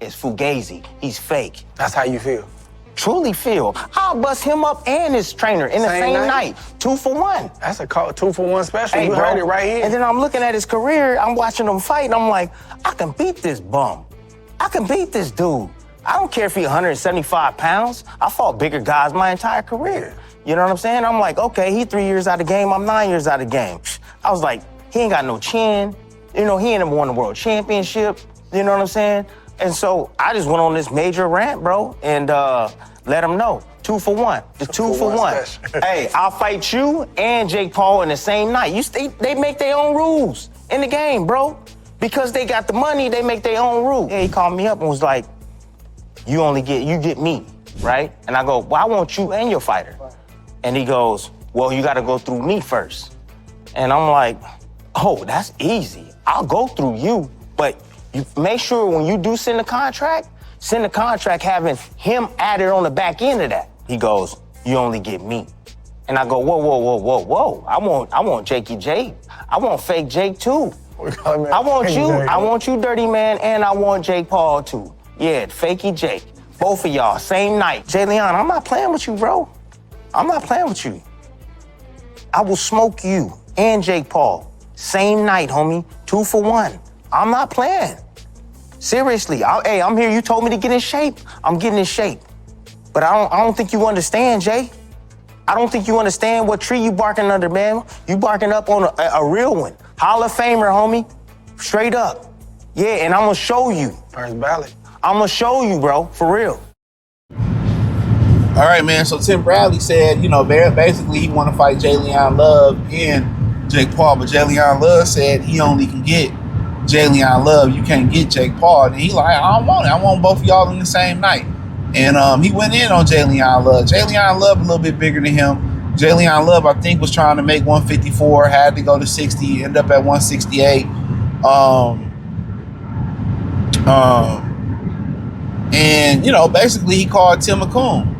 It's Fugazi. He's fake. That's how you feel? Truly feel. I'll bust him up and his trainer in the same night. 2 for 1. That's a 2-for-1 special. Hey, you heard it right here. And then I'm looking at his career, I'm watching him fight, and I'm like, I can beat this bum. I can beat this dude. I don't care if he's 175 pounds. I fought bigger guys my entire career. You know what I'm saying? I'm like, okay, he 3 years out of the game, I'm 9 years out of the game. I was like, he ain't got no chin. You know, he ain't never won the world championship. You know what I'm saying? And so I just went on this major rant, bro, and let him know. 2 for 1. The 2 for 1. Hey, I'll fight you and Jake Paul in the same night. They make their own rules in the game, bro. Because they got the money, they make their own rules. Yeah, he called me up and was like, you get me, right? And I go, well, I want you and your fighter. And he goes, well, you gotta go through me first. And I'm like, oh, that's easy. I'll go through you, but you make sure when you do send the contract having him added on the back end of that. He goes, you only get me. And I go, whoa. I want Jakey Jake. I want fake Jake too. I want you, Dirty Man, and I want Jake Paul too. Yeah, fakey Jake. Both of y'all, same night. Jay Leon, I'm not playing with you, bro. I'm not playing with you. I will smoke you and Jake Paul. Same night, homie. 2 for 1. I'm not playing. Seriously, I'm here. You told me to get in shape. I'm getting in shape. But I don't think you understand, Jay. I don't think you understand what tree you barking under, man. You barking up on a real one. Hall of Famer, homie. Straight up. Yeah, and I'm gonna show you. First ballot. I'm gonna show you, bro, for real. All right, man. So Tim Bradley said, you know, basically he want to fight Jay Leon Love and Jake Paul, but Jay Leon Love said he only can get Jay Leon Love. You can't get Jake Paul. And he like, I don't want it. I want both of y'all in the same night. And he went in on Jay Leon Love. Jay Leon Love a little bit bigger than him. Jay Leon Love, I think, was trying to make 154, had to go to 60, ended up at 168. And, you know, basically he called Tim a coon.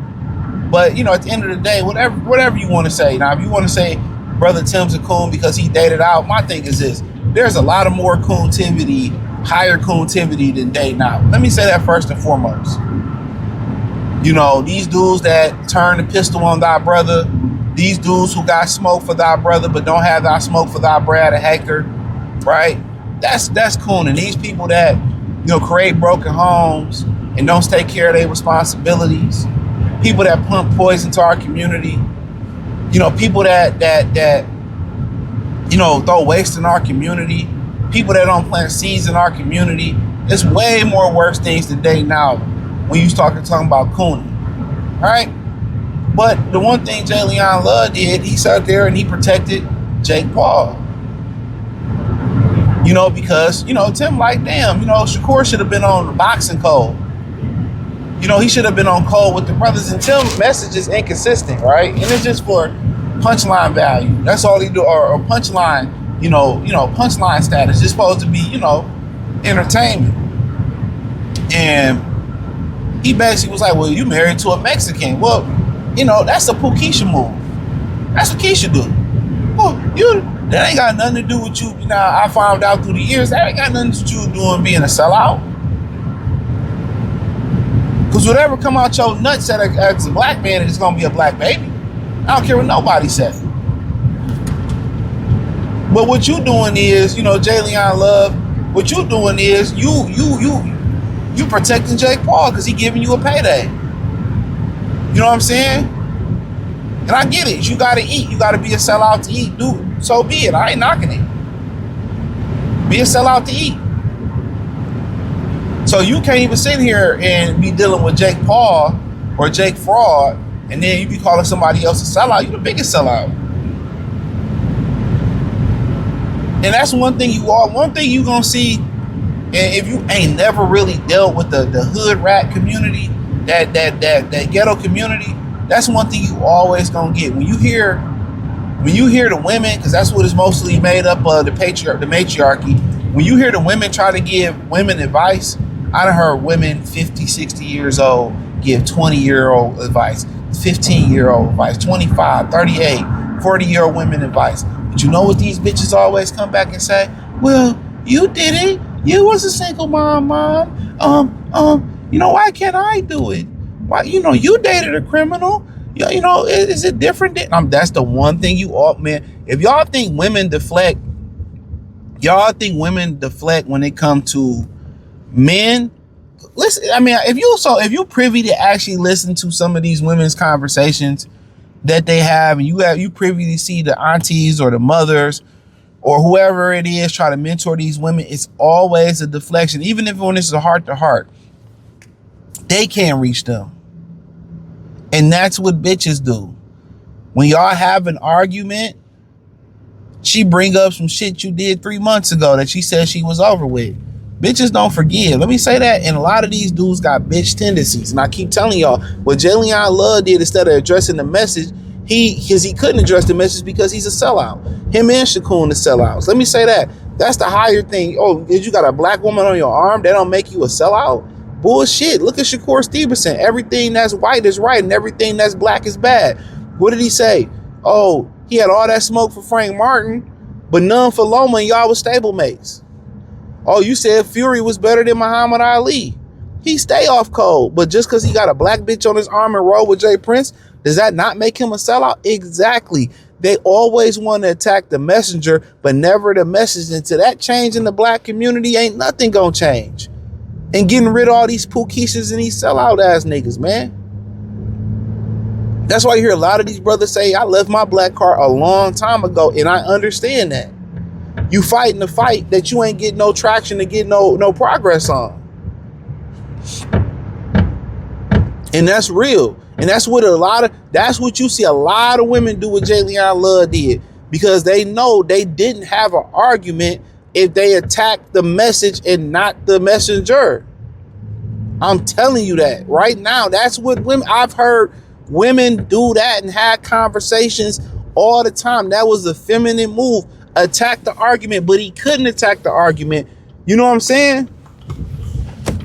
But, you know, at the end of the day, whatever you want to say. Now, if you want to say Brother Tim's a coon because he dated out, my thing is this. There's a lot of more coontivity, higher coontivity than dating out. Let me say that first and foremost. You know, these dudes that turn the pistol on thy brother, these dudes who got smoke for thy brother but don't have thy smoke for thy Brad or Hector, right? That's cooning. These people that, you know, create broken homes and don't take care of their responsibilities, people that pump poison to our community, you know, people that you know, throw waste in our community, people that don't plant seeds in our community. There's way more worse things than dating out when you start talking about cooning, right? But the one thing Jay Leon Love did, he sat there and he protected Jake Paul. You know, because, you know, Tim like, damn, you know, Shakur should have been on the boxing code. You know, he should have been on code with the brothers. And Tim's message is inconsistent, right? And it's just for punchline value. That's all he do, or punchline, you know, punchline status. It's supposed to be, you know, entertainment. And he basically was like, well, you married to a Mexican. Well, you know, that's a Keisha move. That's what Keisha do. Well, that ain't got nothing to do with you. You know, I found out through the years, that ain't got nothing to do with doing being a sellout. Because whatever come out your nuts as a black man, it's going to be a black baby. I don't care what nobody says. But what you doing is, you know, Jay Leon Love, what you doing is you protecting Jake Paul because he giving you a payday. You know what I'm saying? And I get it. You got to eat. You got to be a sellout to eat. Dude, so be it. I ain't knocking it. Be a sellout to eat. So you can't even sit here and be dealing with Jake Paul or Jake Fraud, and then you be calling somebody else a sellout. You the biggest sellout. And that's one thing you gonna see. And if you ain't never really dealt with the hood rat community, that ghetto community, that's one thing you always gonna get. When you hear the women, because that's what is mostly made up of, the matriarchy. When you hear the women try to give women advice, I done heard women 50, 60 years old give 20-year-old advice, 15-year-old advice, 25, 38, 40-year-old women advice. But you know what these bitches always come back and say? Well, you did it. You was a single mom. Why can't I do it? Why, you dated a criminal. Is it different? That's the one thing you all, man. If y'all think women deflect, when it comes to men, listen. I mean, if you privy to actually listen to some of these women's conversations that they have, and you privy to see the aunties or the mothers or whoever it is try to mentor these women, it's always a deflection. Even if when it's a heart to heart, they can't reach them. And that's what bitches do. When y'all have an argument, she bring up some shit you did 3 months ago that she said she was over with. Bitches don't forgive. Let me say that. And a lot of these dudes got bitch tendencies. And I keep telling y'all, what Jalen Love did, instead of addressing the message, he couldn't address the message because he's a sellout. Him and Shakur the sellouts. Let me say that. That's the higher thing. Oh, did you got a black woman on your arm? That don't make you a sellout? Bullshit. Look at Shakur Stevenson. Everything that's white is right and everything that's black is bad. What did he say? Oh, he had all that smoke for Frank Martin, but none for Loma, and y'all was stablemates. Oh, you said Fury was better than Muhammad Ali. He stay off cold, but just because he got a black bitch on his arm and roll with Jay Prince, does that not make him a sellout? Exactly. They always want to attack the messenger, but never the message. Until that change in the black community, ain't nothing gonna change. And getting rid of all these Pookieshas and these sellout ass niggas, man. That's why you hear a lot of these brothers say, I left my black car a long time ago, and I understand that. You fighting the fight that you ain't getting no traction to get no progress on. And that's real. And that's what you see a lot of women do what Jalen Love did, because they know they didn't have an argument if they attacked the message and not the messenger. I'm telling you that right now. That's what I've heard women do that and had conversations all the time. That was a feminine move. Attack the argument, but he couldn't attack the argument. You know what I'm saying?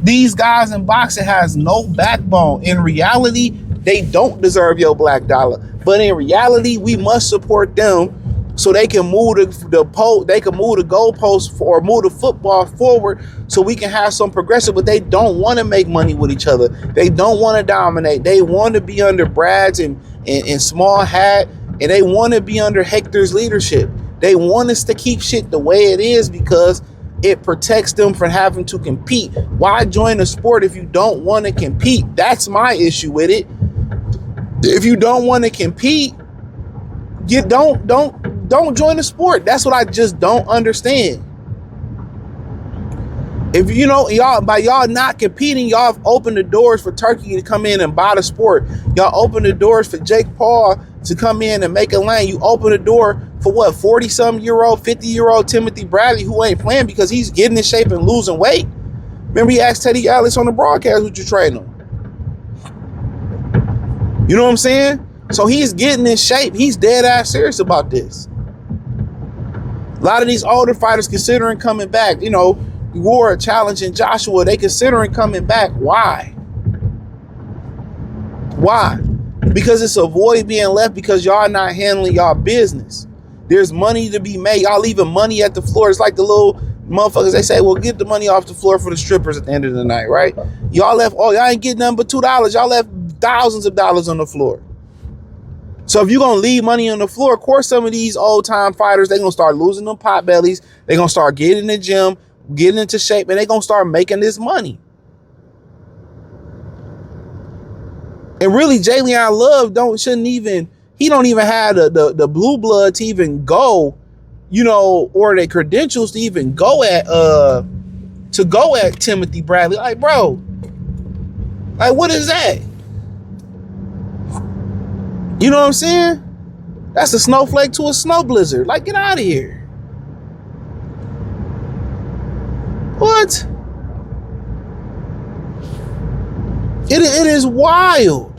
These guys in boxing has no backbone. In reality, they don't deserve your black dollar. But in reality, we must support them so they can move the goalposts or move the football forward so we can have some progressive. But they don't want to make money with each other. They don't want to dominate. They want to be under Brad's and Small Hat, and they want to be under Hector's leadership. They want us to keep shit the way it is because it protects them from having to compete. Why join a sport if you don't want to compete? That's my issue with it. If you don't want to compete, you don't join the sport. That's what I just don't understand. If y'all not competing, y'all have opened the doors for Turkey to come in and buy the sport. Y'all open the doors for Jake Paul to come in and make a lane. You open the door for 40-some-year-old, 50-year-old Timothy Bradley, who ain't playing because he's getting in shape and losing weight. Remember, he asked Teddy Ellis on the broadcast, would you train him? You know what I'm saying? So he's getting in shape. He's dead ass serious about this. A lot of these older fighters considering coming back. War challenging Joshua, they considering coming back. Why? Because it's a void being left because y'all not handling y'all business. There's money to be made. Y'all leaving money at the floor. It's like the little motherfuckers, they say, well, get the money off the floor for the strippers at the end of the night, right? Y'all ain't getting nothing but $2. Y'all left thousands of dollars on the floor. So if you're going to leave money on the floor, of course, some of these old time fighters, they're going to start losing them pot bellies. They're going to start getting in the gym, getting into shape, and they're going to start making this money. And really, Jalen Love don't even have the blue blood to even go, or the credentials to even go at Timothy Bradley. Like, bro, like, what is that? You know what I'm saying? That's a snowflake to a snow blizzard. Like, get out of here. What? It is wild.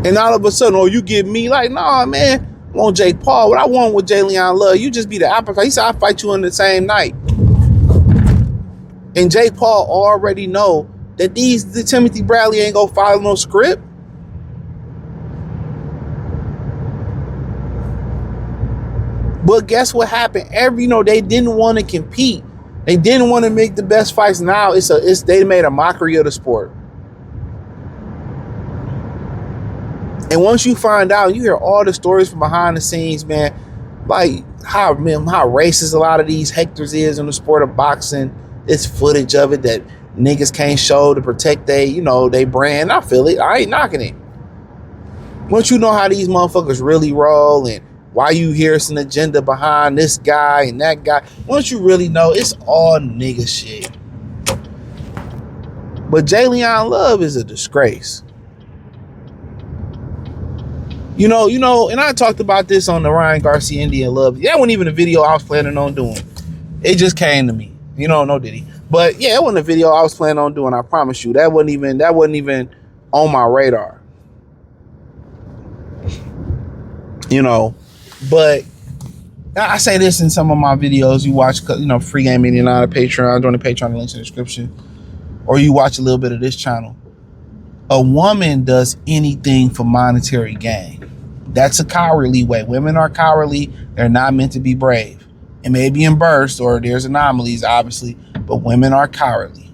And all of a sudden, you give me like, nah, man, I want Jake Paul. What I want with Jalen Love, you just be the appetite. He said, I'll fight you on the same night. And Jake Paul already know that the Timothy Bradley ain't gonna follow no script. But guess what happened? They didn't want to compete. They didn't want to make the best fights. Now they made a mockery of the sport. And once you find out, you hear all the stories from behind the scenes, man, like how racist a lot of these hectors is in the sport of boxing. It's footage of it that niggas can't show to protect they brand. I feel it. I ain't knocking it. Once you know how these motherfuckers really roll and why you hear it's an agenda behind this guy and that guy, once you really know, it's all nigga shit. But Jalen Love is a disgrace. And I talked about this on the Ryan Garcia Indian Love. That wasn't even a video I was planning on doing. It just came to me. No Diddy. But yeah, it wasn't a video I was planning on doing, I promise you. That wasn't even on my radar. But I say this in some of my videos. You watch, Free Game 89 Patreon, join the Patreon, links in the description. Or you watch a little bit of this channel. A woman does anything for monetary gain. That's a cowardly way. Women are cowardly. They're not meant to be brave. It may be in bursts or there's anomalies, obviously, but women are cowardly.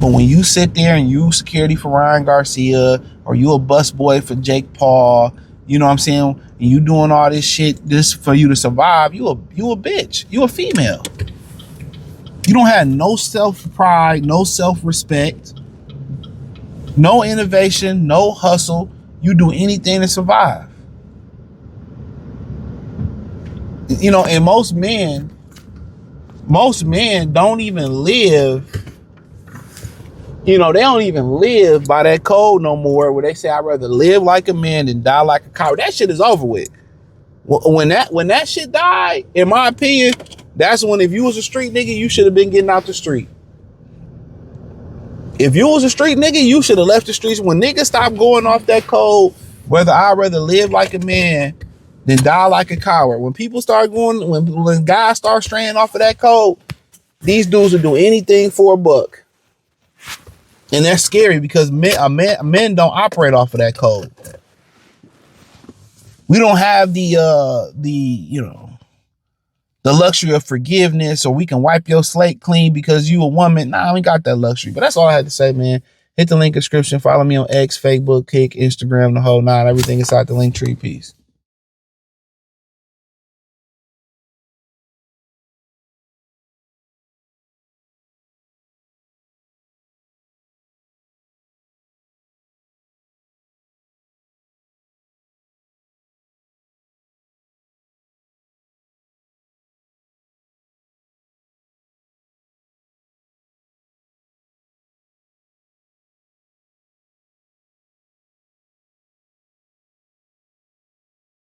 But when you sit there and you security for Ryan Garcia or you a busboy for Jake Paul, you know what I'm saying? And you doing all this shit this for you to survive, you a bitch. You a female. You don't have no self-pride, no self-respect, no innovation, no hustle. You do anything to survive. And most men don't even live, they don't even live by that code no more where they say, I'd rather live like a man than die like a coward. That shit is over with. When that shit died, in my opinion, that's when, if you was a street nigga, you should have been getting out the street. If you was a street nigga, you should have left the streets. When niggas stop going off that code, whether I'd rather live like a man than die like a coward. When people start going, when guys start straying off of that code, these dudes will do anything for a buck. And that's scary because men don't operate off of that code. We don't have the luxury of forgiveness, or we can wipe your slate clean because you a woman. Nah, we got that luxury. But that's all I had to say, man. Hit the link in the description. Follow me on X, Facebook, Kick, Instagram, the whole nine. Everything inside the link tree. Peace.